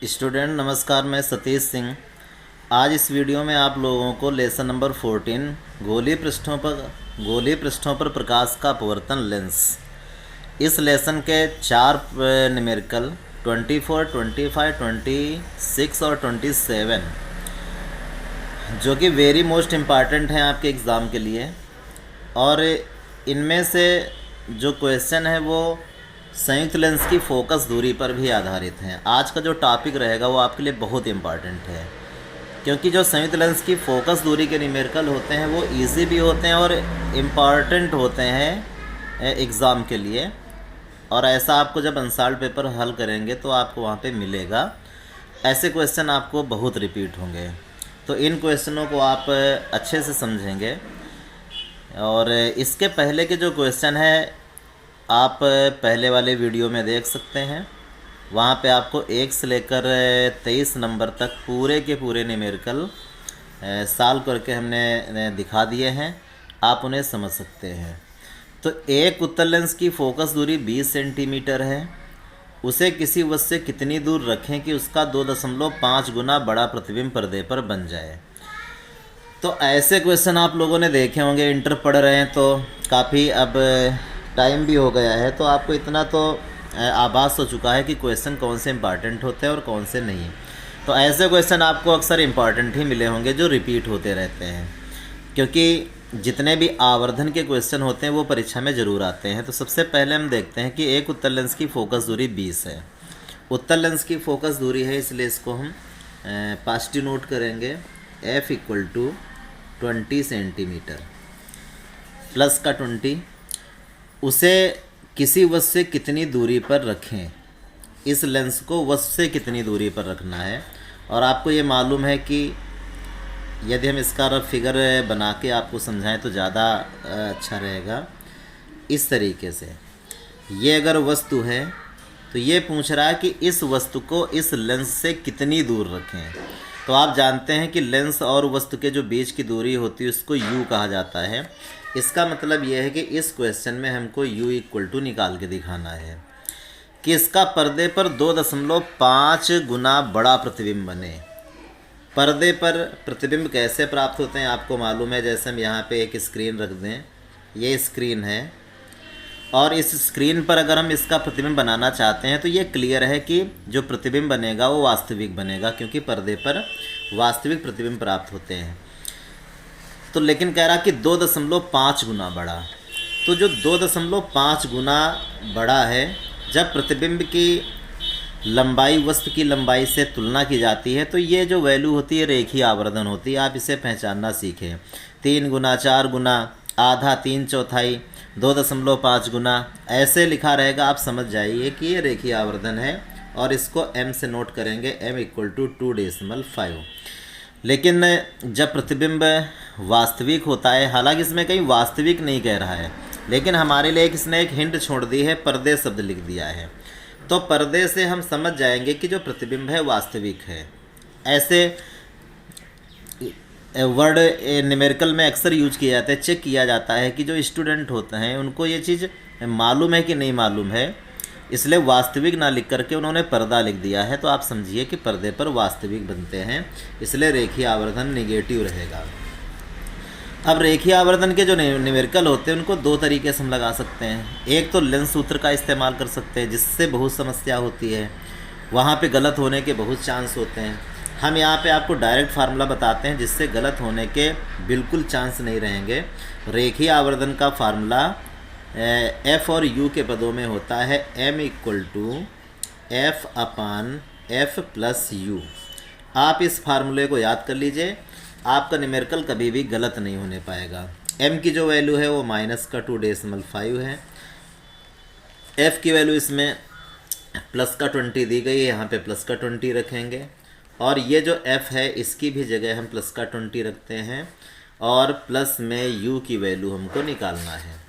Student नमस्कार, मैं सतीश सिंह। आज इस वीडियो में आप लोगों को लेसन नंबर 14 गोलीय पृष्ठों पर प्रकाश का अपवर्तन लेंस, इस लेसन के 4 न्यूमेरिकल 24, 25, 26 और 27 जो कि वेरी मोस्ट इम्पॉर्टेंट हैं आपके एग्ज़ाम के लिए। और इनमें से जो क्वेश्चन है वो संयुक्त लेंस की फोकस दूरी पर भी आधारित हैं। आज का जो टॉपिक रहेगा वो आपके लिए बहुत इम्पॉर्टेंट है, क्योंकि जो संयुक्त लेंस की फोकस दूरी के न्यूमेरिकल होते हैं वो इजी भी होते हैं और इम्पॉर्टेंट होते हैं एग्ज़ाम के लिए। और ऐसा आपको जब अनसॉल्व्ड पेपर हल करेंगे तो आपको वहाँ पे मिलेगा, ऐसे क्वेश्चन आपको बहुत रिपीट होंगे। तो इन क्वेश्चनों को आप अच्छे से समझेंगे। और इसके पहले के जो क्वेश्चन है आप पहले वाले वीडियो में देख सकते हैं। वहाँ पे आपको 1 से लेकर 23 नंबर तक पूरे के पूरे न्यूमेरिकल सॉल्व करके हमने दिखा दिए हैं, आप उन्हें समझ सकते हैं। तो एक उत्तल लेंस की फोकस दूरी 20 सेंटीमीटर है। उसे किसी वस्तु से कितनी दूर रखें कि उसका 2.5 गुना बड़ा प्रतिबिंब पर्दे पर बन जाए। तो ऐसे क्वेश्चन आप लोगों ने देखे होंगे, इंटर पढ़ रहे हैं तो काफ़ी अब टाइम भी हो गया है, तो आपको इतना तो आभास हो चुका है कि क्वेश्चन कौन से इम्पॉर्टेंट होते हैं और कौन से नहीं। तो ऐसे क्वेश्चन आपको अक्सर इम्पॉर्टेंट ही मिले होंगे जो रिपीट होते रहते हैं, क्योंकि जितने भी आवर्धन के क्वेश्चन होते हैं वो परीक्षा में ज़रूर आते हैं। तो सबसे पहले हम देखते हैं कि एक उत्तल लेंस की फोकस दूरी 20 है। उत्तल लेंस की फोकस दूरी है, इसलिए इसको हम पॉजिटिव नोट करेंगे। F = 20 सेंटीमीटर प्लस का 20। उसे किसी वस्तु से कितनी दूरी पर रखें, इस लेंस को वस्तु से कितनी दूरी पर रखना है। और आपको ये मालूम है कि यदि हम इसका रफ फिगर बना के आपको समझाएं तो ज़्यादा अच्छा रहेगा। इस तरीके से ये अगर वस्तु है तो ये पूछ रहा है कि इस वस्तु को इस लेंस से कितनी दूर रखें। तो आप जानते हैं कि लेंस और वस्तु के जो बीच की दूरी होती है उसको U कहा जाता है। इसका मतलब यह है कि इस क्वेश्चन में हमको U = निकाल के दिखाना है कि इसका पर्दे पर 2.5 गुना बड़ा प्रतिबिंब बने। पर्दे पर प्रतिबिंब कैसे प्राप्त होते हैं आपको मालूम है। जैसे हम यहाँ पे एक स्क्रीन रख दें, ये स्क्रीन है और इस स्क्रीन पर अगर हम इसका प्रतिबिंब बनाना चाहते हैं तो ये क्लियर है कि जो प्रतिबिंब बनेगा वो वास्तविक बनेगा, क्योंकि पर्दे पर वास्तविक प्रतिबिंब प्राप्त होते हैं। तो लेकिन कह रहा कि 2.5 गुना बड़ा। तो जो 2.5 गुना बड़ा है, जब प्रतिबिंब की लंबाई वस्तु की लंबाई से तुलना की जाती है तो ये जो वैल्यू होती है रेखीय आवर्धन होती है। आप इसे पहचानना सीखें। 3 गुना, 4 गुना, आधा, 3/4, 2.5 गुना, ऐसे लिखा रहेगा। आप समझ जाइए कि ये रेखीय आवर्धन है और इसको m से नोट करेंगे। m = 2.5। लेकिन जब प्रतिबिंब वास्तविक होता है, हालांकि इसमें कहीं वास्तविक नहीं कह रहा है, लेकिन हमारे लिए इसने एक हिंट छोड़ दी है, पर्दे शब्द लिख दिया है। तो पर्दे से हम समझ जाएंगे कि जो प्रतिबिंब है वास्तविक है। ऐसे वर्ड न्यूमेरिकल में अक्सर यूज किया जाता है, चेक किया जाता है कि जो स्टूडेंट होते हैं उनको ये चीज़ मालूम है कि नहीं मालूम है, इसलिए वास्तविक ना लिख करके उन्होंने पर्दा लिख दिया है। तो आप समझिए कि पर्दे पर वास्तविक बनते हैं, इसलिए रेखीय आवर्धन नेगेटिव रहेगा। अब रेखीय आवर्धन के जो न्यूमेरिकल होते हैं उनको 2 तरीके से हम लगा सकते हैं। एक तो लेंस सूत्र का इस्तेमाल कर सकते हैं, जिससे बहुत समस्या होती है, वहाँ पे गलत होने के बहुत चांस होते हैं। हम यहाँ पे आपको डायरेक्ट फार्मूला बताते हैं जिससे गलत होने के बिल्कुल चांस नहीं रहेंगे। रेखीय आवर्धन का फार्मूला F और U के पदों में होता है। M = F/F + U। आप इस फार्मूले को याद कर लीजिए, आपका न्यूमेरिकल कभी भी गलत नहीं होने पाएगा। M की जो वैल्यू है वो -2.5 है। F की वैल्यू इसमें +20 दी गई है, यहाँ पे +20 रखेंगे। और ये जो F है इसकी भी जगह हम +20 रखते हैं और प्लस में U की वैल्यू हमको निकालना है।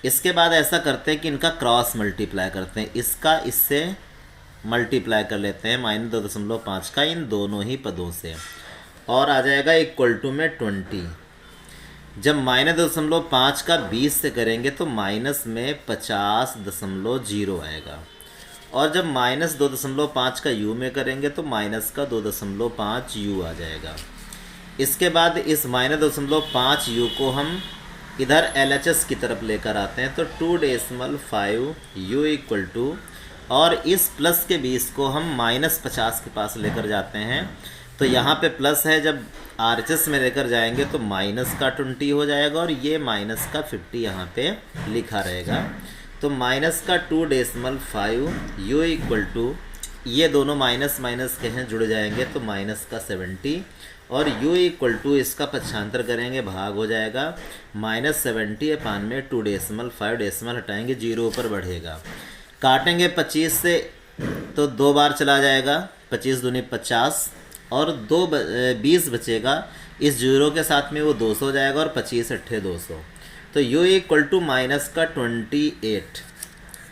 इसके बाद ऐसा करते हैं कि इनका क्रॉस मल्टीप्लाई करते हैं, इसका इससे मल्टीप्लाई कर लेते हैं -2.5 का इन दोनों ही पदों से, और आ जाएगा = में 20। जब -2.5 का 20 से करेंगे तो माइनस में 50.0 आएगा। और जब -2.5 का u में करेंगे तो -2.5 u आ जाएगा। इसके बाद इस -2.5 u को हम इधर LHS की तरफ लेकर आते हैं तो 2.5 u इक्वल टू, और इस प्लस के 20 को हम -50 के पास लेकर जाते हैं तो यहाँ पे प्लस है, जब RHS में लेकर जाएंगे तो -20 हो जाएगा और ये -50 यहाँ पे लिखा रहेगा। तो -2.5 u इक्वल टू, ये दोनों माइनस माइनस के हैं, जुड़ जाएंगे तो -70, और u इक्वल टू इसका पक्षांतर करेंगे भाग हो जाएगा -70 अपान में 2.5 डेसिमल हटाएंगे, 0 ऊपर बढ़ेगा। काटेंगे 25 से तो 2 बार चला जाएगा, 25 दूनी 50 और 20 बचेगा, इस 0 के साथ में वो 200 हो जाएगा और 25 अट्ठे 200। तो u इक्वल टू -28,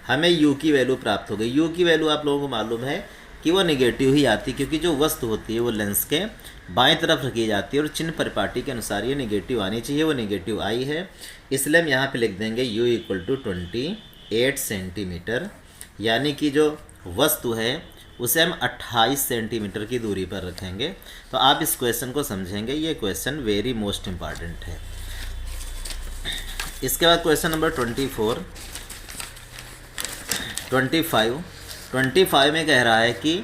हमें u की वैल्यू प्राप्त हो गई। u की वैल्यू आप लोगों को मालूम है कि वो निगेटिव ही आती है, क्योंकि जो वस्तु होती है वो लेंस के बाएं तरफ रखी जाती है और चिन्ह परिपाटी के अनुसार ये निगेटिव आनी चाहिए, वो निगेटिव आई है। इसलिए हम यहाँ पे लिख देंगे u इक्वल टू 28 सेंटीमीटर, यानी कि जो वस्तु है उसे हम 28 सेंटीमीटर की दूरी पर रखेंगे। तो आप इस क्वेश्चन को समझेंगे, ये क्वेश्चन वेरी मोस्ट इम्पॉर्टेंट है। इसके बाद क्वेश्चन नंबर 25 में कह रहा है कि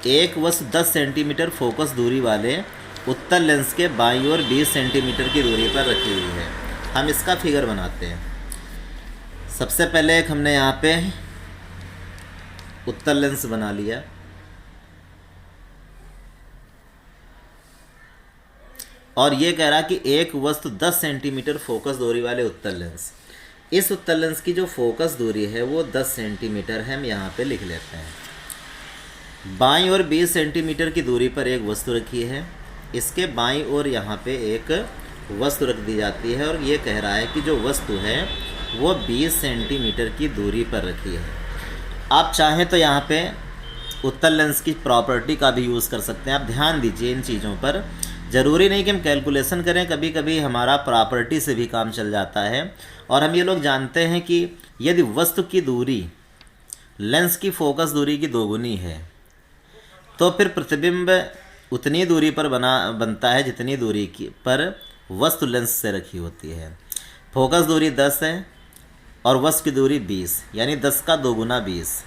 एक वस्तु 10 सेंटीमीटर फोकस दूरी वाले उत्तल लेंस के बाईं ओर 20 सेंटीमीटर की दूरी पर रखी हुई है। हम इसका फिगर बनाते हैं। सबसे पहले एक हमने यहाँ पे उत्तल लेंस बना लिया, और ये कह रहा कि एक वस्तु 10 सेंटीमीटर फोकस दूरी वाले उत्तल लेंस, इस उत्तल लेंस की जो फोकस दूरी है वो 10 सेंटीमीटर है। हम यहाँ पे लिख लेते हैं। बाईं ओर 20 सेंटीमीटर की दूरी पर एक वस्तु रखी है, इसके बाईं ओर यहाँ पे एक वस्तु रख दी जाती है, और ये कह रहा है कि जो वस्तु है वो 20 सेंटीमीटर की दूरी पर रखी है। आप चाहें तो यहाँ पे उत्तल लेंस की प्रॉपर्टी का भी यूज़ कर सकते हैं। आप ध्यान दीजिए इन चीज़ों पर, ज़रूरी नहीं कि हम कैलकुलेशन करें, कभी कभी हमारा प्रॉपर्टी से भी काम चल जाता है। और हम ये लोग जानते हैं कि यदि वस्तु की दूरी लेंस की फोकस दूरी की दोगुनी है तो फिर प्रतिबिंब उतनी दूरी पर बनता है जितनी दूरी की पर वस्तु लेंस से रखी होती है। फोकस दूरी 10 है और वस्तु की दूरी 20, यानी 10 का 2 गुना 20।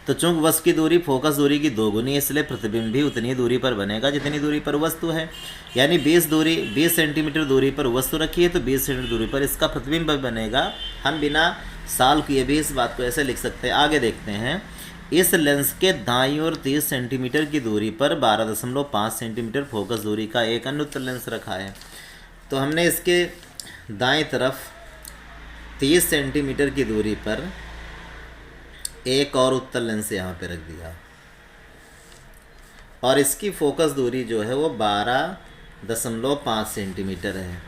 तो चूंकि वस्तु की दूरी फोकस दूरी की 2 गुनी है, इसलिए प्रतिबिंब भी उतनी दूरी पर बनेगा जितनी दूरी पर वस्तु है। यानी 20 सेंटीमीटर दूरी पर वस्तु रखी है तो 20 सेंटीमीटर दूरी पर इसका प्रतिबिंब भी बनेगा। हम बिना सॉल्व किए भी इस बात को ऐसे लिख सकते हैं। आगे देखते हैं। इस लेंस के दाईं ओर 30 सेंटीमीटर की दूरी पर 12.5 सेंटीमीटर फोकस दूरी का एक अन्य उत्तल लेंस रखा है। तो हमने इसके दाएं तरफ 30 सेंटीमीटर की दूरी पर एक और उत्तल लेंस यहाँ पे रख दिया, और इसकी फोकस दूरी जो है वो 12.5 सेंटीमीटर है।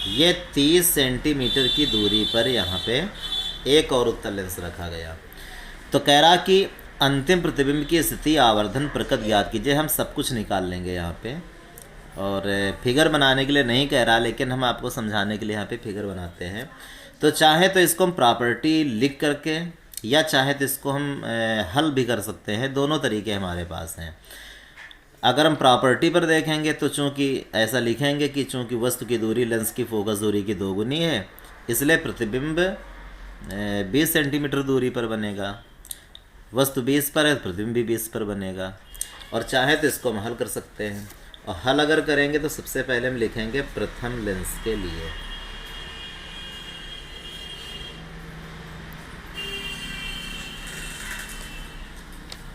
ये 30 सेंटीमीटर की दूरी पर यहाँ पे एक और उत्तल लेंस रखा गया। तो कह रहा कि अंतिम प्रतिबिंब की स्थिति आवर्धन प्रकट ज्ञात कीजिए। हम सब कुछ निकाल लेंगे यहाँ पे, और फिगर बनाने के लिए नहीं कह रहा, लेकिन हम आपको समझाने के लिए यहाँ पे फिगर बनाते हैं। तो चाहे तो इसको हम प्रॉपर्टी लिख करके, या चाहे तो इसको हम हल भी कर सकते हैं। दोनों तरीके हमारे पास हैं। अगर हम प्रॉपर्टी पर देखेंगे तो चूंकि ऐसा लिखेंगे कि चूंकि वस्तु की दूरी लेंस की फोकस दूरी की 2 गुनी है, इसलिए प्रतिबिंब 20 सेंटीमीटर दूरी पर बनेगा। वस्तु 20 पर है, प्रतिबिंब भी 20 पर बनेगा। और चाहे तो इसको हम हल कर सकते हैं, और हल अगर करेंगे तो सबसे पहले हम लिखेंगे प्रथम लेंस के लिए।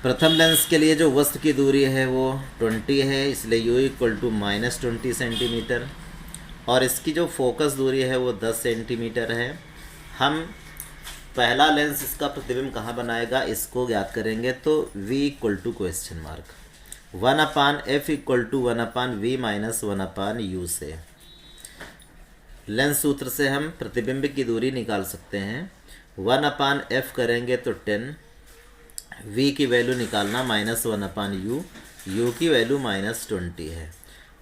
प्रथम लेंस के लिए जो वस्तु की दूरी है वो 20 है, इसलिए u इक्वल टू -20 सेंटीमीटर, और इसकी जो फोकस दूरी है वो 10 सेंटीमीटर है। हम पहला लेंस इसका प्रतिबिंब कहाँ बनाएगा इसको ज्ञात करेंगे। तो v equal to question mark 1/f equal to 1/v minus 1/u से लेंस सूत्र से हम प्रतिबिंब की दूरी निकाल सकते हैं। 1/f करेंगे तो 10, v की वैल्यू निकालना -1/u, u की वैल्यू -20 है।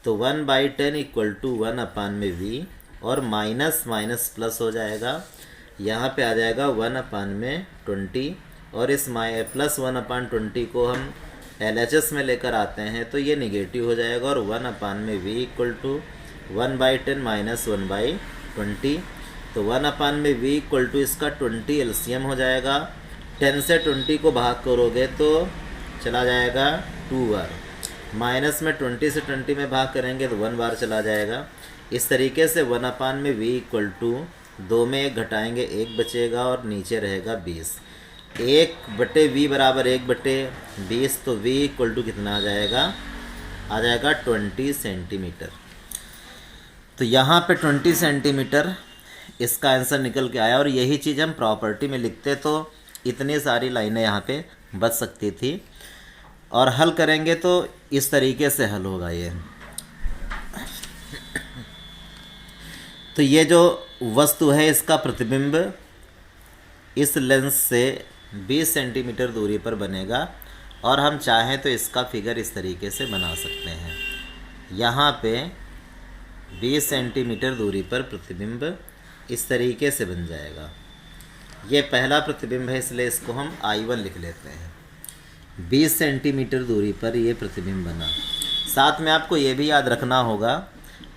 तो 1/10 इक्वल टू 1/v, और माइनस माइनस प्लस हो जाएगा, यहाँ पे आ जाएगा 1/20, और इस +1/20 को हम LHS में लेकर आते हैं तो ये निगेटिव हो जाएगा और 1/v इक्वल टू 1/10 माइनस 1/20। तो 1/v इक्वल टू इसका 20 LCM हो जाएगा। 10 से 20 को भाग करोगे तो चला जाएगा 2 बार, माइनस में 20 से 20 में भाग करेंगे तो 1 बार चला जाएगा। इस तरीके से 1/v इक्वल टू 2 में 1 घटाएंगे 1 बचेगा और नीचे रहेगा 20। 1/v बराबर 1/20, तो v इक्वल टू कितना आ जाएगा 20 सेंटीमीटर। तो यहाँ पे 20 सेंटीमीटर इसका आंसर निकल के आया। और यही चीज़ हम प्रॉपर्टी में लिखते तो इतनी सारी लाइनें यहाँ पे बच सकती थी। और हल करेंगे तो इस तरीके से हल होगा ये। तो ये जो वस्तु है इसका प्रतिबिंब इस लेंस से 20 सेंटीमीटर दूरी पर बनेगा और हम चाहें तो इसका फिगर इस तरीके से बना सकते हैं। यहाँ पे 20 सेंटीमीटर दूरी पर प्रतिबिंब इस तरीके से बन जाएगा। ये पहला प्रतिबिंब है इसलिए इसको हम I1 लिख लेते हैं। 20 सेंटीमीटर दूरी पर ये प्रतिबिंब बना। साथ में आपको ये भी याद रखना होगा,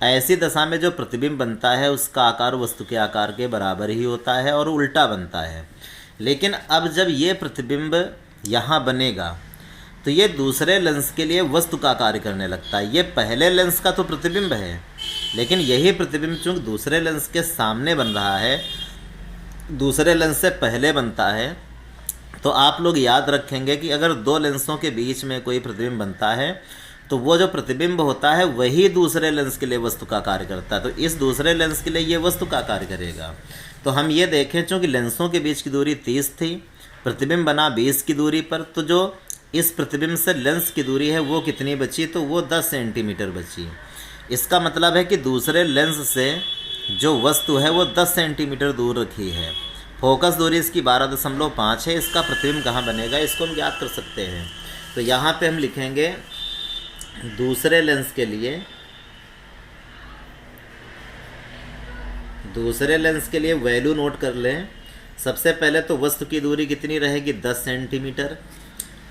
ऐसी दशा में जो प्रतिबिंब बनता है उसका आकार वस्तु के आकार के बराबर ही होता है और उल्टा बनता है। लेकिन अब जब ये प्रतिबिंब यहाँ बनेगा तो ये दूसरे लेंस के लिए वस्तु का कार्य करने लगता है। ये पहले लेंस का तो प्रतिबिंब है, लेकिन यही प्रतिबिंब चूँकि दूसरे लेंस के सामने बन रहा है, दूसरे लेंस से पहले बनता है, तो आप लोग याद रखेंगे कि अगर दो लेंसों के बीच में कोई प्रतिबिंब बनता है तो वो जो प्रतिबिंब होता है वही दूसरे लेंस के लिए वस्तु का कार्य करता है। तो इस दूसरे लेंस के लिए ये वस्तु का कार्य करेगा। तो हम ये देखें, चूँकि लेंसों के बीच की दूरी 30 थी, प्रतिबिंब बना 20 की दूरी पर, तो जो इस प्रतिबिंब से लेंस की दूरी है वो कितनी बची, तो वो 10 सेंटीमीटर बची। इसका मतलब है कि दूसरे लेंस से जो वस्तु है वो 10 सेंटीमीटर दूर रखी है। फोकस दूरी इसकी 12.5 है। इसका प्रतिबिंब कहाँ बनेगा इसको हम ज्ञात कर सकते हैं। तो यहाँ पे हम लिखेंगे दूसरे लेंस के लिए वैल्यू नोट कर लें। सबसे पहले तो वस्तु की दूरी कितनी रहेगी 10 सेंटीमीटर,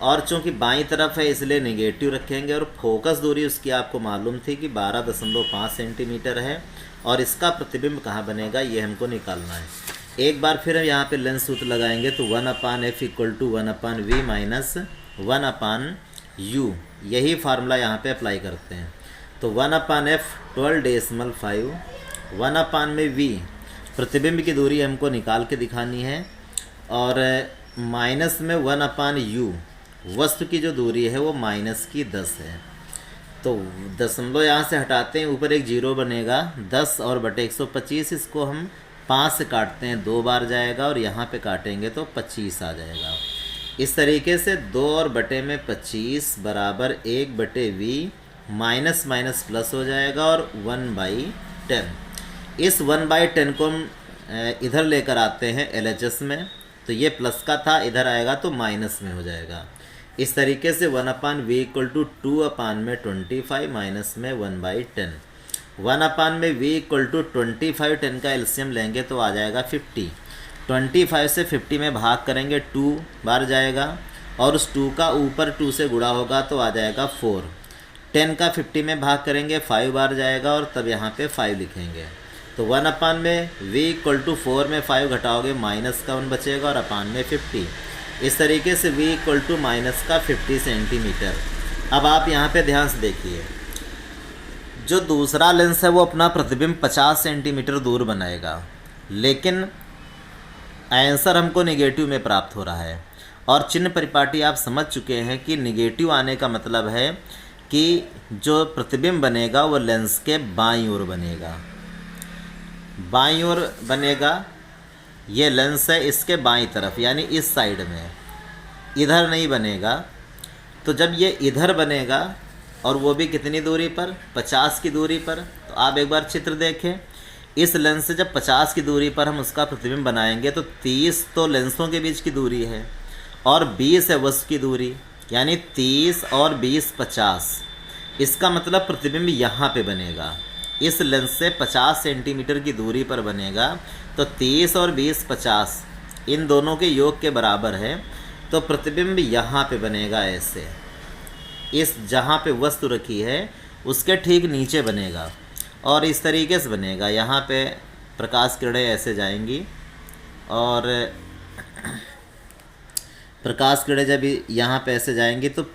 और चूंकि बाईं तरफ है इसलिए नेगेटिव रखेंगे। और फोकस दूरी उसकी आपको मालूम थी कि 12.5 सेंटीमीटर है। और इसका प्रतिबिंब कहाँ बनेगा ये हमको निकालना है। एक बार फिर हम यहाँ पे लेंस सूत्र लगाएंगे तो 1/f equal to 1/v minus 1/u, यही फार्मूला यहाँ पे अप्लाई करते हैं। तो 1/f 12.5, 1/v प्रतिबिंब की दूरी हमको निकाल के दिखानी है, और माइनस में 1/u वस्तु की जो दूरी है वो -10 है। तो दशमलव यहाँ से हटाते हैं, ऊपर एक जीरो बनेगा 10 और बटे 125, इसको हम 5 से काटते हैं 2 बार जाएगा और यहाँ पे काटेंगे तो 25 आ जाएगा। इस तरीके से 2 और बटे में 25 बराबर 1/v माइनस माइनस प्लस हो जाएगा और 1/10। इस 1/10 को हम इधर लेकर आते हैं LHS में, तो ये प्लस का था, इधर आएगा तो माइनस में हो जाएगा। इस तरीके से 1/v इक्वल टू 2/25 माइनस में 1/10। 1/v इक्वल टू 25, 10 का LCM लेंगे तो आ जाएगा 50। 25 से 50 में भाग करेंगे 2 बार जाएगा, और उस 2 का ऊपर 2 से गुणा होगा तो आ जाएगा 4। 10 का 50 में भाग करेंगे 5 बार जाएगा, और तब यहाँ पे 5 लिखेंगे। तो 1/v इक्वल टू 4 में 5 घटाओगे माइनस का 1 बचेगा और अपान में 50। इस तरीके से v इक्वल टू माइनस का 50 सेंटीमीटर। अब आप यहाँ पे ध्यान से देखिए, जो दूसरा लेंस है वो अपना प्रतिबिंब 50 सेंटीमीटर दूर बनाएगा, लेकिन आंसर हमको नेगेटिव में प्राप्त हो रहा है। और चिन्ह परिपाटी आप समझ चुके हैं कि नेगेटिव आने का मतलब है कि जो प्रतिबिंब बनेगा वो लेंस के बाईं ओर बनेगा। बाईं ओर बनेगा, ये लेंस है इसके बाईं तरफ यानी इस साइड में, इधर नहीं बनेगा। तो जब ये इधर बनेगा और वो भी कितनी दूरी पर, 50 की दूरी पर, तो आप एक बार चित्र देखें। इस लेंस से जब 50 की दूरी पर हम उसका प्रतिबिंब बनाएंगे तो 30 तो लेंसों के बीच की दूरी है और 20 है वस्तु की दूरी, यानी 30 और 20 50। इसका मतलब प्रतिबिंब यहाँ पे बनेगा, इस लेंस से 50 सेंटीमीटर की दूरी पर बनेगा। तो 30 और 20 50 इन दोनों के योग के बराबर है। तो प्रतिबिंब यहाँ पे बनेगा ऐसे, इस जहाँ पे वस्तु रखी है उसके ठीक नीचे बनेगा और इस तरीके से बनेगा। यहाँ पे प्रकाश किरणें ऐसे जाएंगी और प्रकाश किरणें जब यहाँ पे ऐसे जाएंगी तो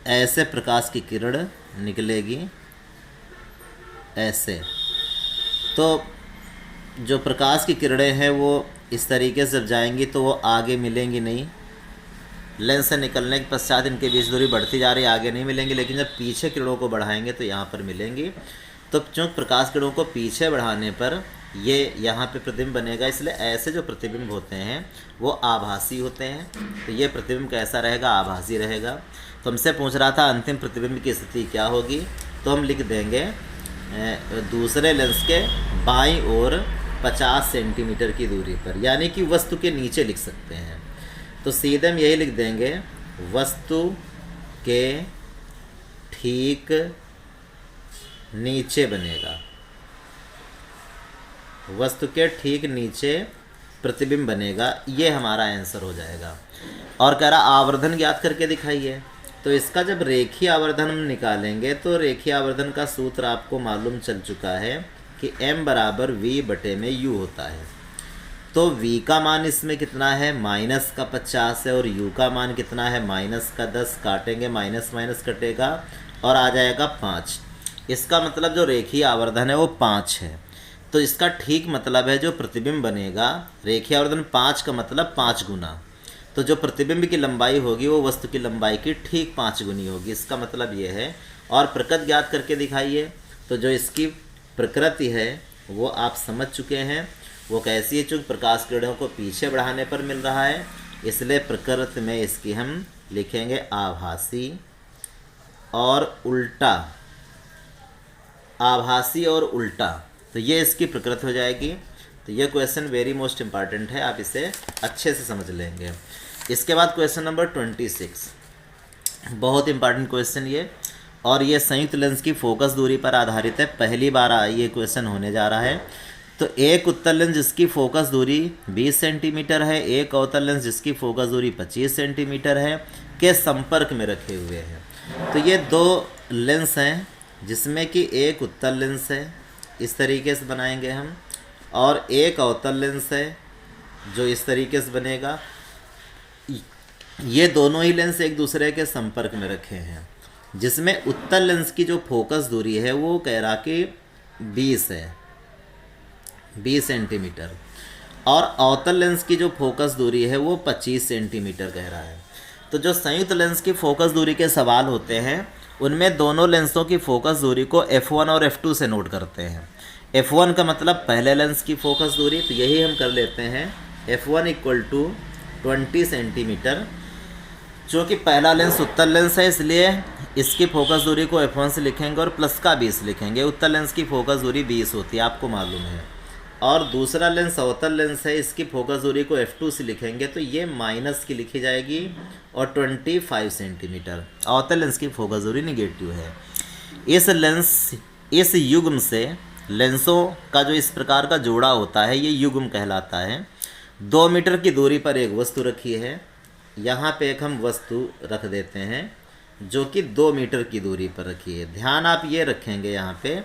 ऐसे प्रकाश की किरण निकलेगी ऐसे। तो जो प्रकाश की किरणें हैं वो इस तरीके से जब जाएंगी तो वो आगे मिलेंगी नहीं, लेंस से निकलने के पश्चात इनके बीच दूरी बढ़ती जा रही है, आगे नहीं मिलेंगी, लेकिन जब पीछे किरणों को बढ़ाएंगे तो यहाँ पर मिलेंगी। तो चूँकि प्रकाश किरणों को पीछे बढ़ाने पर ये यहाँ पे प्रतिबिंब बनेगा, इसलिए ऐसे जो प्रतिबिंब होते हैं वो आभासी होते हैं। तो ये प्रतिबिंब कैसा रहेगा? आभासी रहेगा। तो हमसे पूछ रहा था अंतिम प्रतिबिंब की स्थिति क्या होगी, तो हम लिख देंगे दूसरे लेंस के बाईं ओर 50 सेंटीमीटर की दूरी पर, यानी कि वस्तु के नीचे लिख सकते हैं। तो सीधे हम यही लिख देंगे, वस्तु के ठीक नीचे बनेगा, वस्तु के ठीक नीचे प्रतिबिंब बनेगा। ये हमारा आंसर हो जाएगा। और कह रहा आवर्धन ज्ञात करके दिखाइए। तो इसका जब रेखीय आवर्धन हम निकालेंगे तो रेखीय आवर्धन का सूत्र आपको मालूम चल चुका है कि m बराबर v बटे में u होता है। तो v का मान इसमें कितना है? माइनस का 50 है और u का मान कितना है? माइनस का 10। काटेंगे, माइनस माइनस कटेगा और आ जाएगा 5। इसका मतलब जो रेखीय आवर्धन है वो 5 है। तो इसका ठीक मतलब है जो प्रतिबिंब बनेगा, रेखीय आवर्धन 5 का मतलब 5 गुना। तो जो प्रतिबिंब की लंबाई होगी वो वस्तु की लंबाई की ठीक 5 गुनी होगी, इसका मतलब ये है। और प्रकृति ज्ञात करके दिखाइए। तो जो इसकी प्रकृति है वो आप समझ चुके हैं, वो कैसी है? चूँकि प्रकाश किरणों को पीछे बढ़ाने पर मिल रहा है, इसलिए प्रकृति में इसकी हम लिखेंगे आभासी और उल्टा, आभासी और उल्टा। तो ये इसकी प्रकृति हो जाएगी। तो ये क्वेश्चन वेरी मोस्ट इम्पॉर्टेंट है, आप इसे अच्छे से समझ लेंगे। इसके बाद क्वेश्चन नंबर 26, बहुत इंपॉर्टेंट क्वेश्चन ये, और ये संयुक्त लेंस की फोकस दूरी पर आधारित है। पहली बार ये क्वेश्चन होने जा रहा है। तो एक उत्तल लेंस जिसकी फोकस दूरी 20 सेंटीमीटर है, एक अवतल लेंस जिसकी फोकस दूरी 25 सेंटीमीटर है, के संपर्क में रखे हुए हैं। तो ये दो लेंस हैं जिसमें कि एक उत्तल लेंस है, इस तरीके से बनाएंगे हम, और एक अवतल लेंस है जो इस तरीके से बनेगा। ये दोनों ही लेंस एक दूसरे के संपर्क में रखे हैं, जिसमें उत्तल लेंस की जो फोकस दूरी है वो कह रहा कि 20 है, 20 सेंटीमीटर, और अवतल लेंस की जो फोकस दूरी है वो 25 सेंटीमीटर कह रहा है। तो जो संयुक्त लेंस की फोकस दूरी के सवाल होते हैं उनमें दोनों लेंसों की फोकस दूरी को f1 और f2 से नोट करते हैं। f1 का मतलब पहले लेंस की फोकस दूरी, तो यही हम कर लेते हैं, f1 इक्वल टू 20 सेंटीमीटर। चूँकि पहला लेंस उत्तल लेंस है इसलिए इसकी फोकस दूरी को f1 से लिखेंगे और प्लस का 20 लिखेंगे। उत्तल लेंस की फोकस दूरी 20 होती है, आपको मालूम है। और दूसरा लेंस अवतल लेंस है, इसकी फोकस दूरी को f2 से लिखेंगे तो ये माइनस की लिखी जाएगी और 25 सेंटीमीटर। अवतल लेंस की फोकस दूरी निगेटिव है। इस युग्म से लेंसों का जो इस प्रकार का जोड़ा होता है ये युग्म कहलाता है। 2 मीटर की दूरी पर एक वस्तु रखी है, यहाँ पे एक हम वस्तु रख देते हैं जो कि 2 मीटर की दूरी पर रखी है। ध्यान आप ये रखेंगे यहाँ पे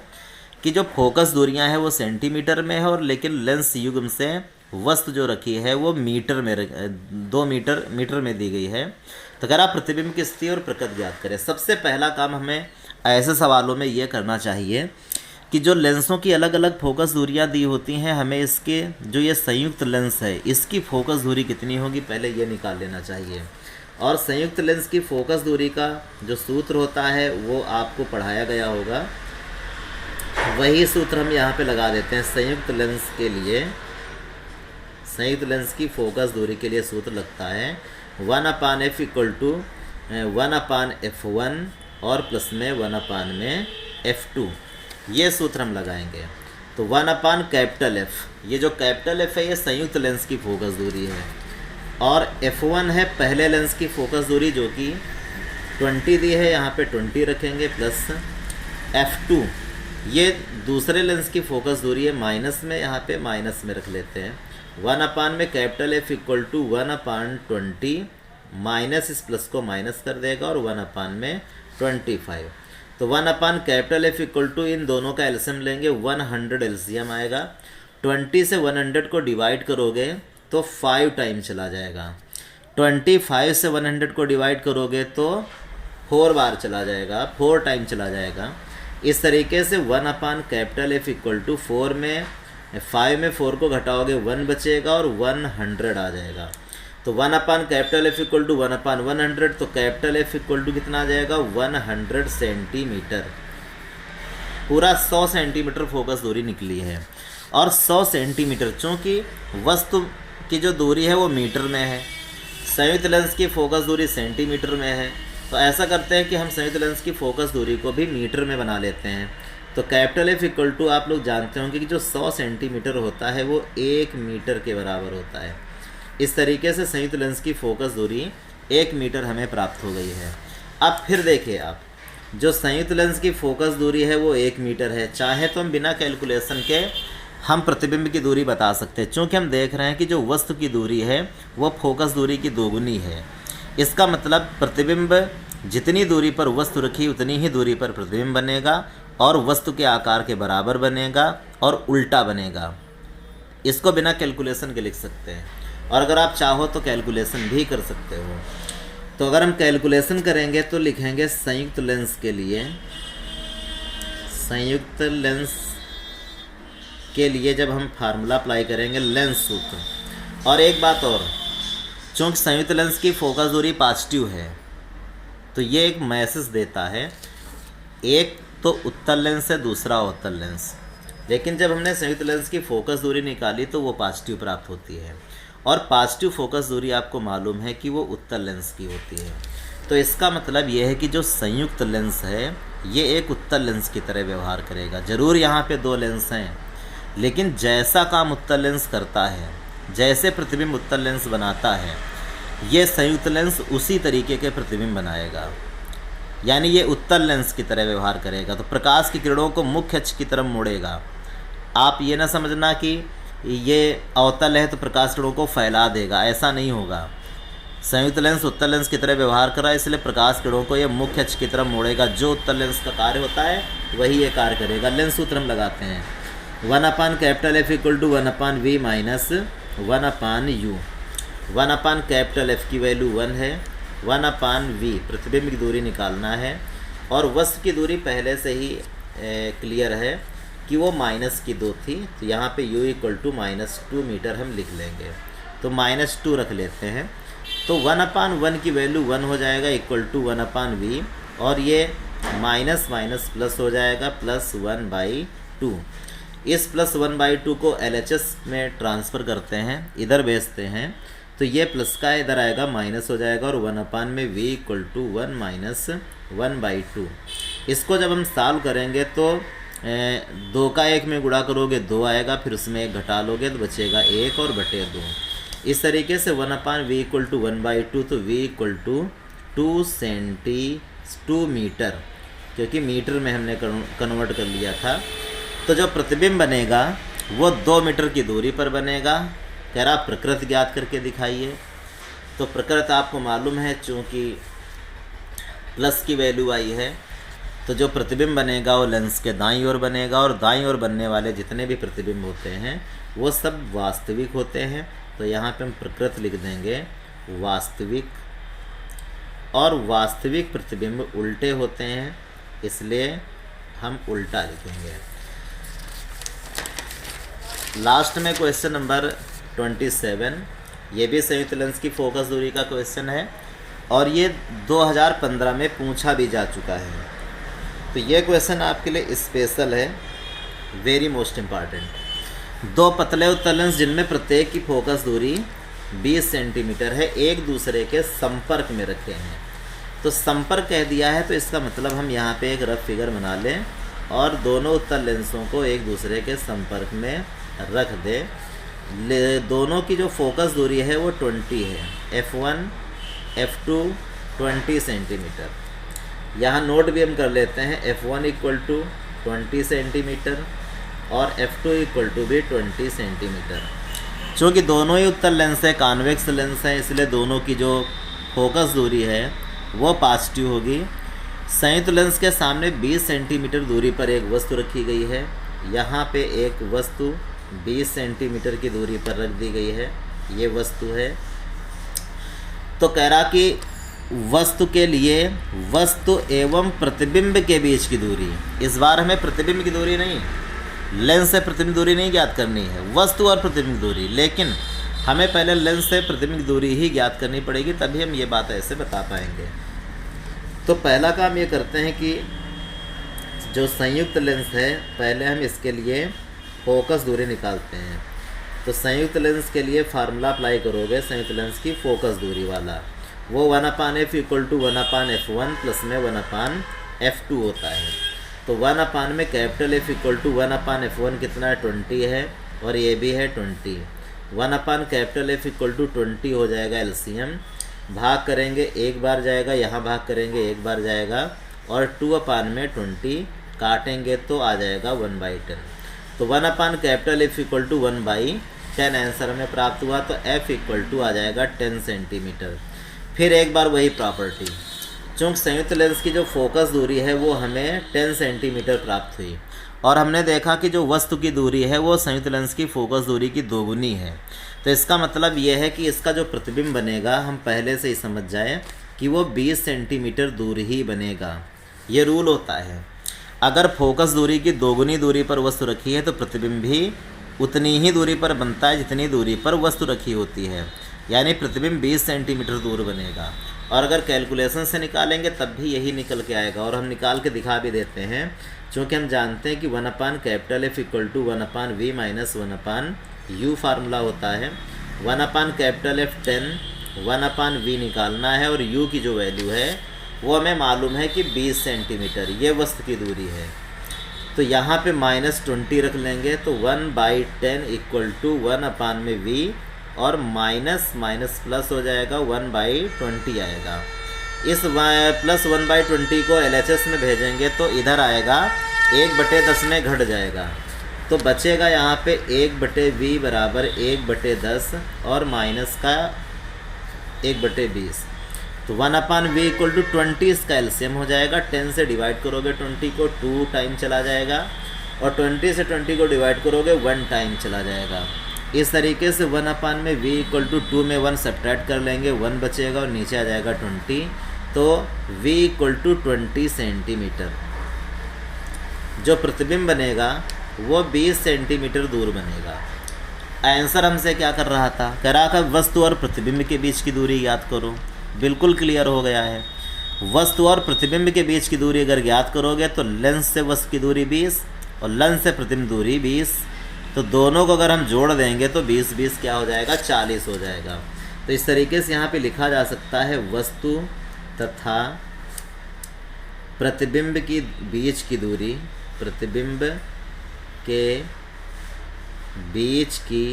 कि जो फोकस दूरियां हैं वो सेंटीमीटर में है, और लेकिन लेंस युग्म से वस्तु जो रखी है वो मीटर में 2 मीटर में दी गई है। तो कह रहा प्रतिबिंब की स्थिति और प्रकृति ज्ञात करें। सबसे पहला काम हमें ऐसे सवालों में ये करना चाहिए कि जो लेंसों की अलग अलग फोकस दूरियां दी होती हैं, हमें इसके जो ये संयुक्त लेंस है इसकी फोकस दूरी कितनी होगी पहले ये निकाल लेना चाहिए। और संयुक्त लेंस की फोकस दूरी का जो सूत्र होता है वो आपको पढ़ाया गया होगा, वही सूत्र हम यहाँ पे लगा देते हैं। संयुक्त लेंस के लिए, संयुक्त लेंस की फोकस दूरी के लिए सूत्र लगता है 1/f इक्वल टू 1/f1 और प्लस में 1/f2। ये सूत्र हम लगाएंगे। तो 1/F, ये जो कैपिटल F है ये संयुक्त लेंस की फोकस दूरी है, और f1 है पहले लेंस की फोकस दूरी जो कि 20 दी है, यहाँ पे 20 रखेंगे, प्लस f2 ये दूसरे लेंस की फोकस दूरी है माइनस में, यहाँ पे माइनस में रख लेते हैं, 1 में capital F equal to 1/20 minus इस प्लस को माइनस कर देगा और 1 में 25। तो 1 कैपिटल F इक्वल टू इन दोनों का एलसीएम लेंगे 100 एलसीएम आएगा। 20 से 100 को डिवाइड करोगे तो 5 टाइम चला जाएगा। 25 से 100 को डिवाइड करोगे तो 4 बार चला जाएगा, 4 टाइम चला जाएगा। इस तरीके से 1 कैपिटल F इक्वल टू 4 में 5 में 4 को घटाओगे 1 बचेगा और 100 आ जाएगा। तो 1 कैपिटल F इक्वल टू 1/100, तो कैपिटल F इक्वल टू कितना आ जाएगा 100 सेंटीमीटर। पूरा 100 सेंटीमीटर फोकस दूरी निकली है। और 100 सेंटीमीटर, चूँकि वस्तु की जो दूरी है वो मीटर में है, संयुक्त लेंस की फोकस दूरी सेंटीमीटर में है, तो ऐसा करते हैं कि हम संयुक्त लेंस की फोकस दूरी को भी मीटर में बना लेते हैं। तो कैपिटल F इक्वल टू आप लोग जानते होंगे कि जो 100 सेंटीमीटर होता है वो 1 मीटर के बराबर होता है। इस तरीके से संयुक्त लेंस की फोकस दूरी 1 मीटर हमें प्राप्त हो गई है। अब फिर देखिए आप, जो संयुक्त लेंस की फोकस दूरी है वो 1 मीटर है। चाहे तो हम बिना कैलकुलेशन के हम प्रतिबिंब की दूरी बता सकते हैं, क्योंकि हम देख रहे हैं कि जो वस्तु की दूरी है वो फोकस दूरी की दोगुनी है। इसका मतलब प्रतिबिंब जितनी दूरी पर वस्तु रखी उतनी ही दूरी पर प्रतिबिंब बनेगा और वस्तु के आकार के बराबर बनेगा और उल्टा बनेगा। इसको बिना कैलकुलेशन के लिख सकते हैं, और अगर आप चाहो तो कैलकुलेशन भी कर सकते हो। तो अगर हम कैलकुलेशन करेंगे तो लिखेंगे संयुक्त लेंस के लिए, संयुक्त लेंस के लिए जब हम फार्मूला अप्लाई करेंगे लेंस सूत्र। और एक बात और, चूँकि संयुक्त लेंस की फोकस दूरी पॉजिटिव है तो ये एक मैसेज देता है, एक तो उत्तल लेंस है दूसरा अवतल लेंस, लेकिन जब हमने संयुक्त लेंस की फोकस दूरी निकाली तो वो पॉजिटिव प्राप्त होती है। और पॉजिटिव फोकस दूरी आपको मालूम है कि वो उत्तल लेंस की होती है। तो इसका मतलब ये है कि जो संयुक्त लेंस है ये एक उत्तल लेंस की तरह व्यवहार करेगा। ज़रूर यहाँ पे 2 लेंस हैं, लेकिन जैसा काम उत्तल लेंस करता है, जैसे प्रतिबिंब उत्तल लेंस बनाता है, ये संयुक्त लेंस उसी तरीके के प्रतिबिंब बनाएगा। यानी ये उत्तल लेंस की तरह व्यवहार करेगा। तो प्रकाश की किरणों को मुख्य अक्ष की तरफ मोड़ेगा। आप ये ना समझना कि ये अवतल है तो प्रकाश किरणों को फैला देगा, ऐसा नहीं होगा। संयुक्त लेंस उत्तल लेंस की तरह व्यवहार कर रहा है, इसलिए प्रकाश किरणों को ये मुख्य अक्ष की तरफ मोड़ेगा। जो उत्तल लेंस का कार्य होता है वही ये कार्य करेगा। लेंस सूत्र हम लगाते हैं, 1 capital F equal to 1/V minus 1/U। 1 capital F की वैल्यू 1 है, 1/V प्रतिबिंब की दूरी निकालना है। और वस्तु की दूरी पहले से ही क्लियर है कि वो -2 थी, तो यहाँ पे U इक्वल टू -2 मीटर हम लिख लेंगे। तो -2 रख लेते हैं। तो 1/1 की वैल्यू 1 हो जाएगा इक्वल टू 1/V, और ये माइनस माइनस प्लस हो जाएगा +1/2। इस +1/2 को LHS में ट्रांसफ़र करते हैं, इधर भेजते हैं, तो ये प्लस का इधर आएगा माइनस हो जाएगा और 1 में V इक्वल टू 1 माइनस 1/2। इसको जब हम सॉल्व करेंगे तो 2 का 1 में गुणा करोगे 2 आएगा, फिर उसमें 1 घटा लोगे तो बचेगा 1 और बटे 2। इस तरीके से 1/V इक्वल टू 1/2, तो V इक्वल टू 2 मीटर, क्योंकि मीटर में हमने कन्वर्ट कर लिया था। तो जो प्रतिबिंब बनेगा वो 2 मीटर की दूरी पर बनेगा। कह रहा प्रकृत ज्ञात करके दिखाइए। तो प्रकृत आपको मालूम है, चूँकि प्लस की वैल्यू आई है, तो जो प्रतिबिंब बनेगा वो लेंस के दाईं ओर बनेगा, और दाईं ओर बनने वाले जितने भी प्रतिबिंब होते हैं वो सब वास्तविक होते हैं। तो यहाँ पे हम प्रकृत लिख देंगे वास्तविक, और वास्तविक प्रतिबिंब उल्टे होते हैं, इसलिए हम उल्टा लिखेंगे। लास्ट में क्वेश्चन नंबर 27, ये भी संयुक्त लेंस की फोकस दूरी का क्वेश्चन है, और ये 2015 में पूछा भी जा चुका है। तो ये क्वेश्चन आपके लिए स्पेशल है, वेरी मोस्ट इम्पॉर्टेंट। 2 पतले उत्तल लेंस जिनमें प्रत्येक की फोकस दूरी 20 सेंटीमीटर है, एक दूसरे के संपर्क में रखे हैं। तो संपर्क कह दिया है, तो इसका मतलब हम यहाँ पे एक रफ फिगर बना लें और दोनों उत्तल लेंसों को एक दूसरे के संपर्क में रख दे। दोनों की जो फोकस दूरी है वो 20 है, F1 F2 20 सेंटीमीटर। यहाँ नोट भी हम कर लेते हैं, F1 इक्वल टू 20 सेंटीमीटर और F2 इक्वल टू भी 20 सेंटीमीटर। चूँकि दोनों ही उत्तल लेंस है, कॉन्वेक्स लेंस है, इसलिए दोनों की जो फोकस दूरी है वो पॉजिटिव होगी। संयुक्त लेंस के सामने 20 सेंटीमीटर दूरी पर एक वस्तु रखी गई है। यहाँ पे एक वस्तु 20 सेंटीमीटर की दूरी पर रख दी गई है, ये वस्तु है। तो कह रहा कि वस्तु के लिए वस्तु एवं प्रतिबिंब के बीच की दूरी, इस बार हमें प्रतिबिंब की दूरी नहीं, लेंस से प्रतिबिंब दूरी नहीं ज्ञात करनी है, वस्तु और प्रतिबिंब दूरी, लेकिन हमें पहले लेंस से प्रतिबिंब दूरी ही ज्ञात करनी पड़ेगी, तभी हम ये बात ऐसे बता पाएंगे। तो पहला काम ये करते हैं कि जो संयुक्त लेंस है पहले हम इसके लिए फोकस दूरी निकालते हैं। तो संयुक्त लेंस के लिए फार्मूला अप्लाई करोगे संयुक्त लेंस की फोकस दूरी वाला, वो 1/f = 1/f1 प्लस में 1/f2 होता है। तो 1/, में कैपिटल F = 1/f1 कितना है 20 है, और ये भी है 20। 1/, कैपिटल F = 20 हो जाएगा एलसीएम। भाग करेंगे एक बार जाएगा, यहाँ भाग करेंगे एक बार जाएगा, और 2/, में 20 काटेंगे तो आ जाएगा 1/10। तो 1/, कैपिटल F = 1/10 आंसर हमें प्राप्त हुआ। तो F = आ जाएगा 10 सेंटीमीटर। फिर एक बार वही प्रॉपर्टी, चूँकि संयुक्त लेंस की जो फोकस दूरी है वो हमें 10 सेंटीमीटर प्राप्त हुई, और हमने देखा कि जो वस्तु की दूरी है वो संयुक्त लेंस की फोकस दूरी की दोगुनी है। तो इसका मतलब ये है कि इसका जो प्रतिबिंब बनेगा हम पहले से ही समझ जाएं कि वो 20 सेंटीमीटर दूर ही बनेगा। ये रूल होता है, अगर फोकस दूरी की दोगुनी दूरी पर वस्तु रखी है तो प्रतिबिंब भी उतनी ही दूरी पर बनता है जितनी दूरी पर वस्तु रखी होती है, यानी प्रतिबिंब 20 सेंटीमीटर दूर बनेगा। और अगर कैलकुलेशन से निकालेंगे तब भी यही निकल के आएगा, और हम निकाल के दिखा भी देते हैं, क्योंकि हम जानते हैं कि 1/, capital F = 1/v - 1/u formula होता है। 1/, कैपिटल F 10, 1/v निकालना है, और u की जो वैल्यू है वो हमें मालूम है कि 20 सेंटीमीटर ये वस्तु की दूरी है। तो यहाँ पे -20 रख लेंगे, तो 1/10 = 1/, में v, और माइनस माइनस प्लस हो जाएगा 1/20 आएगा। इस प्लस 1/20 को LHS में भेजेंगे तो इधर आएगा 1/10 में घट जाएगा, तो बचेगा यहाँ पे 1/v बराबर 1/10 और माइनस का 1/20। तो 1/v = 20 इसका एलसीएम हो जाएगा। 10 से डिवाइड करोगे 20 को 2 टाइम चला जाएगा, और 20 से 20 को डिवाइड करोगे 1 टाइम चला जाएगा। इस तरीके से 1/, में v = 2 में 1 सब्ट्रैक्ट कर लेंगे, 1 बचेगा और नीचे आ जाएगा 20। तो v = 20 सेंटीमीटर। जो प्रतिबिंब बनेगा वो 20 सेंटीमीटर दूर बनेगा। आंसर हमसे क्या कर रहा था, कह रहा था वस्तु और प्रतिबिंब के बीच की दूरी याद करो। बिल्कुल क्लियर हो गया है। वस्तु और प्रतिबिंब के बीच की दूरी अगर ज्ञात करोगे तो लेंस से वस्तु की दूरी 20 और लेंस से प्रतिबिंब दूरी 20, तो दोनों को अगर हम जोड़ देंगे तो 20-20 क्या हो जाएगा 40 हो जाएगा। तो इस तरीके से यहाँ पे लिखा जा सकता है वस्तु तथा प्रतिबिंब की बीच की दूरी, प्रतिबिंब के बीच की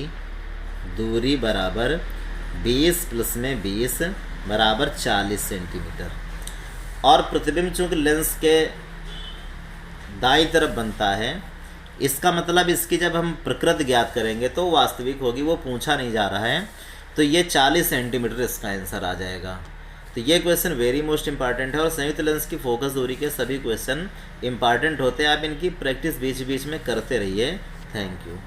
दूरी बराबर 20 प्लस में 20 बराबर 40 सेंटीमीटर। और प्रतिबिंब चूँकि लेंस के दाईं तरफ बनता है, इसका मतलब इसकी जब हम प्रकृति ज्ञात करेंगे तो वास्तविक होगी, वो पूछा नहीं जा रहा है। तो ये 40 सेंटीमीटर इसका आंसर आ जाएगा। तो ये क्वेश्चन वेरी मोस्ट इंपॉर्टेंट है, और संयुक्त लेंस की फोकस दूरी के सभी क्वेश्चन इंपॉर्टेंट होते हैं। आप इनकी प्रैक्टिस बीच बीच में करते रहिए। Thank you.